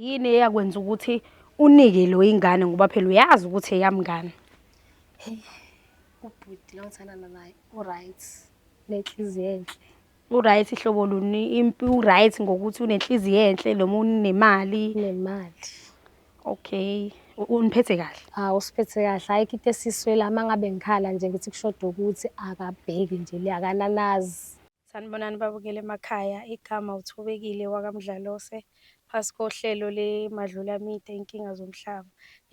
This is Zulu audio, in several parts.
Yini eyakwenza ukuthi unike lo ingane ngoba phela uyazi ukuthi eyamngane? Hey, ubhuti lo ngithandana naye u-right, nenhliziyo enhle. U-right ihlobo luni? U-right ngokuthi unenhliziyo enhle noma unemali? Nemali. Okay. Uniphethe kahle? Hawu, usiphethe kahle. Ayikho into esiswela uma ngabe ngikhala nje ngithi kushoda ukuthi akabheki nje le akananazi. Sanibonani babukela emakhaya, igama uThobekile wakwaMdlalose phasi kohlelo le-Madlula Mide Inkinga Zomhlaba.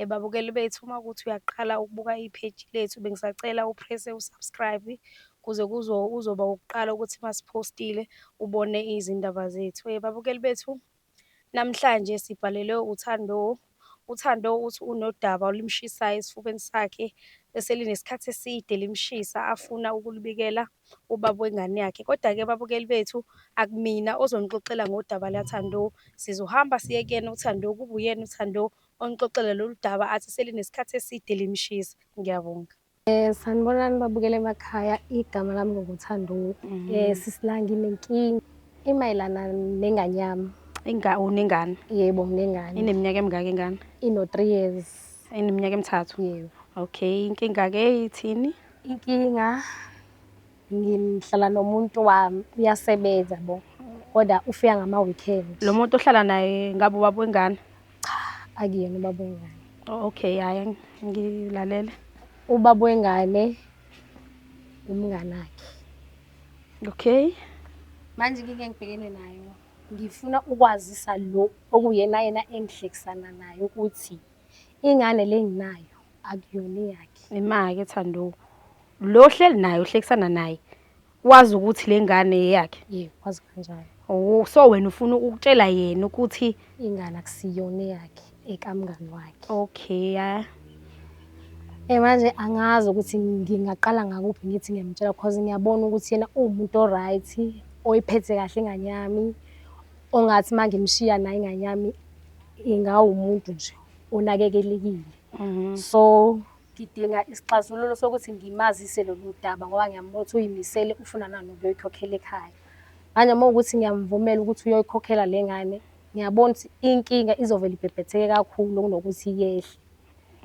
Babukeli bethu, uma kuthi uyaqala ukubuka ipheji lethu bengisacela upresse u-subscribe kuze uzoba wokuqala ukuthi masiphostile ubone izindaba zethu. Babukeli bethu, namhlanje sibhalelwe uThando uthi unodaba olimshisayo esifubeni sakhe eselinesikhathi eside limshisa afuna ukulibikela ubaba wengane yakhe. Kodwa-ke babukeli bethu, akumina ozonixoxela ngodaba laThando, sizohamba siye kuyena uThando, kube uyena uThando onixoxela lolu daba athi selinesikhathi eside limshisa. Ngiyabonga. Sanibonani babukela emakhaya, igama lami nguThando. Sisi nginenkinga imayelana nengane yami. Unengane? Yebo, nginengane. Ineminyaka emingaki ingane? Ino-3 years. Ineminyaka emithathu? Yebo. Okay, inkinga-ke ithini? Inkinga, ngihlala nomuntu wami, uyasebenza bo, kodwa ufika ngama-weekend. Lo muntu ohlala naye ngabe ubaba wengane? Cha, akuyena ubaba wengane. Okay, hhayi ngilalele. Ubaba wengane umngane wakhe. Okay. Manje inkinga engibhekene nayo, ngifuna ukwazisa lo okuyena yena engihlekisana naye ukuthi ingane le nginayo akuyona eyakhe. Ima-ke Thando, lo ohleli naye uhlekisana naye wazi ukuthi le ngane eyakhe? Yebo, wazi kanjalo. Oh, so wena ufuna ukutshela yena ukuthi ingane akusiyona eyakhe, ekamngani wakhe. okay, ya. Manje angazi ukuthi ngingaqala ngakuphi ngithi ngiyamtshela because ngiyabona ukuthi yena uwumuntu o-right, oyiphethe kahle ingane yami, ongathi uma ngimshiya naye ingane yami ingawumuntu nje onakekelekile. So ngidinga isixazululo sokuthi ngimazise lolu daba ngoba ngiyambona ukuthi uyimisele ufuna nanokuyoyikhokhela ekhaya. Manje uma ukuthi ngiyamvumela ukuthi uyoyikhokhela le ngane, ngiyabona ukuthi inkinga izovela ibhebhetheke kakhulu kunokuthi yehle.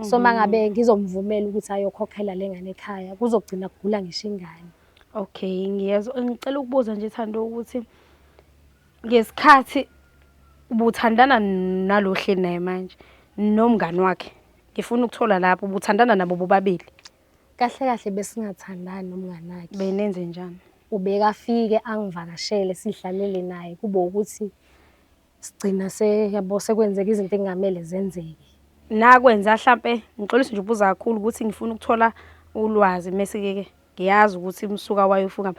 So uma ngabe ngizomvumela ukuthi ayokhokhela le ngane ekhaya kuzogcina kugula ngisho ingane. Okay, ngiyezwa. Ngicela ukubuza nje Thando ukuthi ngesikhathi ubuthandana nalo hleli naye manje nomngane wakhe, ngifuna ukuthola lapho ubuthandana nabo bobabili? Kahle kahle besingathandani nomngane wakhe. Benenze njani? Ubekafike angivakashele sihlalele naye kube ukuthi sigcina yabo sekwenzeka izinto engamele zenzeke. Nakwenza hlampe, ngixolisa nje ubuza kakhulu ukuthi ngifuna ukuthola ulwazi mase-ke ngiyazi ukuthi umsuka wayofunga.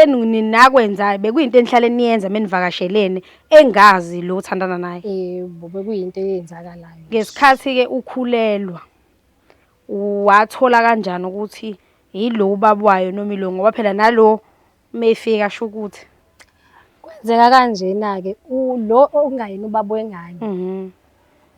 Nakwenza bekuyinto enihlale niyenza menivakashelene engazi lo othandana naye? Yebo, bekuyinto eyenzakalayo. Ngesikhathi-ke ukhulelwa wathola kanjani ukuthi yilo ubaba wayo noma ilo, ngoba phela nalo mefika asho ukuthi Kwenzeka kanjena-ke lo ongayena ubaba wengane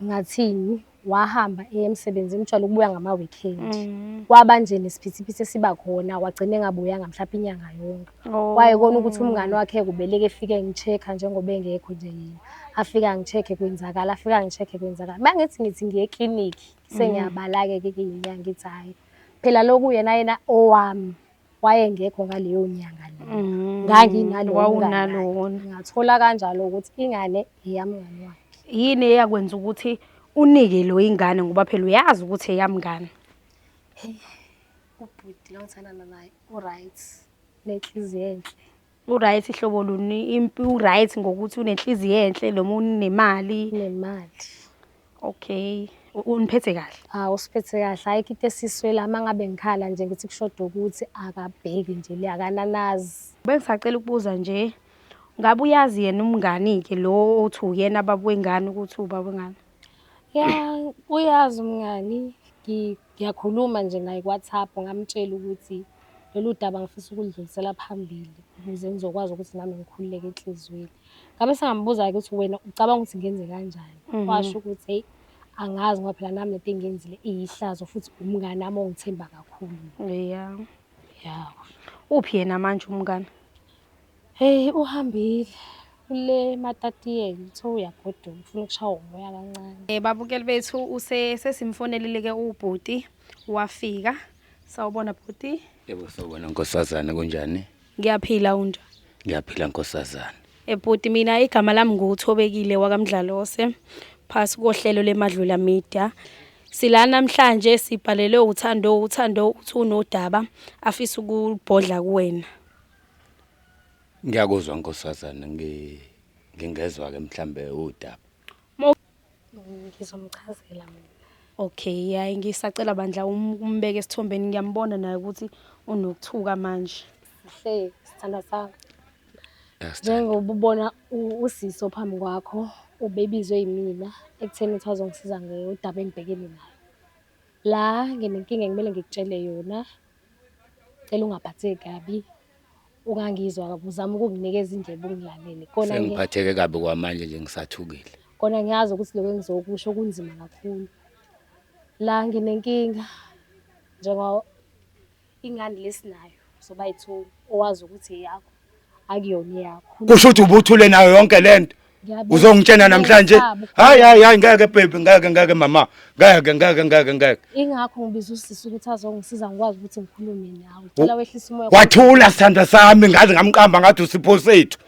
ngathini wahamba emsebenzini umthwala ukubuya ngama-weekend. Kwaba nje nesiphithiphithi esiba khona wagcina engabuyanga mhlawumbe inyanga yonke. Wayekona ukuthi umngane wakhe kubeleke efike ngi-check-a njengoba engekho nje yena. Afika angi-check-e kwenzakala, afika angi-check-e kwenzakala. Mangithi ngiye eklinikhi sengiyabala-ke iy'nyanga ngithi hhayi phela lokhu yena owami wayengekho ngaleyo nyanga leyo. Nganginalowo mngane. Ngathola kanjalo ukuthi ingane eyamngane wakhe. Yini eyakwenza ukuthi unike lo ingane ngoba phela uyazi ukuthi eyamngane? Hey, ubhuti lo ngithandana naye u-right, nenhliziyo enhle. U-right ihlobo luni? U-right ngokuthi unenhliziyo enhle noma unemali? Nemali. Okay. Uniphethe kahle? Hawu, usiphethe kahle. Ayikho into esiswela uma ngabe ngikhala nje ngithi kushoda ukuthi akabheki nje le akananazi. Bengisacela ukubuza nje, ngabe uyazi yena umngani-ke lo othi uyena baba wengane ukuthi ubaba wengane? Ya, uyazi umngani. Ngiyakhuluma nje naye ku-WhatsApp ngamtshela ukuthi lolu daba ngifisa ukulidlulisela phambili ukuze ngizokwazi ukuthi nami ngikhululeke enhliziyweni. Ngabe sengambuza-ke ukuthi wena ucabanga ukuthi ngenze kanjani? Washo ukuthi hey, angazi ngoba phela nami lento engiyenzile iyihlazo futhi umngane wami ongithemba kakhulu. Yeah. Ya. Uphi yena manje umngane? Hey, uhambile. Ule matatiyeni uthe uyagoduka ufuna ukushaywa umoya kancane. Babukeli bethu sesimfonelile-ke ubhuti wafika. Sawubona bhuti. Yebo sawubona nkosazana kunjani? Ngiyaphila unja. Ngiyaphila nkosazana. Bhuti mina igama lami nguThobekile wakaMdlalose phasi kohlelo leMadlula Media. Sila namhlanje sibhalelwe uthando uthi unodaba afisa ukubhodla kuwena. Ngiyakuzwa nkosazana ngingezwa ke mhlambe udaba. Ngizomchazela mina. Okay, hayi ngisacela bandla umbeke esithombeni ngiyambona naye ukuthi unokuthuka manje. Sihle sithanda sami. Yasithanda. Njengoba ubona usiso phambi kwakho ubebizwe yimina ekutheni uthi azongisiza ngodaba engibhekene nayo. La nginenkinga kumele ngikutshele yona. Cela ungaphatheki kabi. Ungangizwa kabi uzama ukunginikeza indlebe ungilalele. Kona Sengiphatheke kabi kwamanje nje ngisathukile. Kona ngiyazi ukuthi lokho engizokusho kunzima kakhulu. La nginenkinga njengoba ingane lesinayo soba yithu owazi ukuthi yakho akuyona yakho. Kusho ukuthi ubuthule nayo yonke lento. Uzongitshena namhlanje. Hayi ngeke baby ngeke mama. Ngeke. Ingakho ngibiza usisi ukuthi azongisiza ngikwazi ukuthi ngikhulume nawe. Ucela wehlisa umoya. Wathula sithanda sami ngaze ngamqamba ngathi usipho sethu.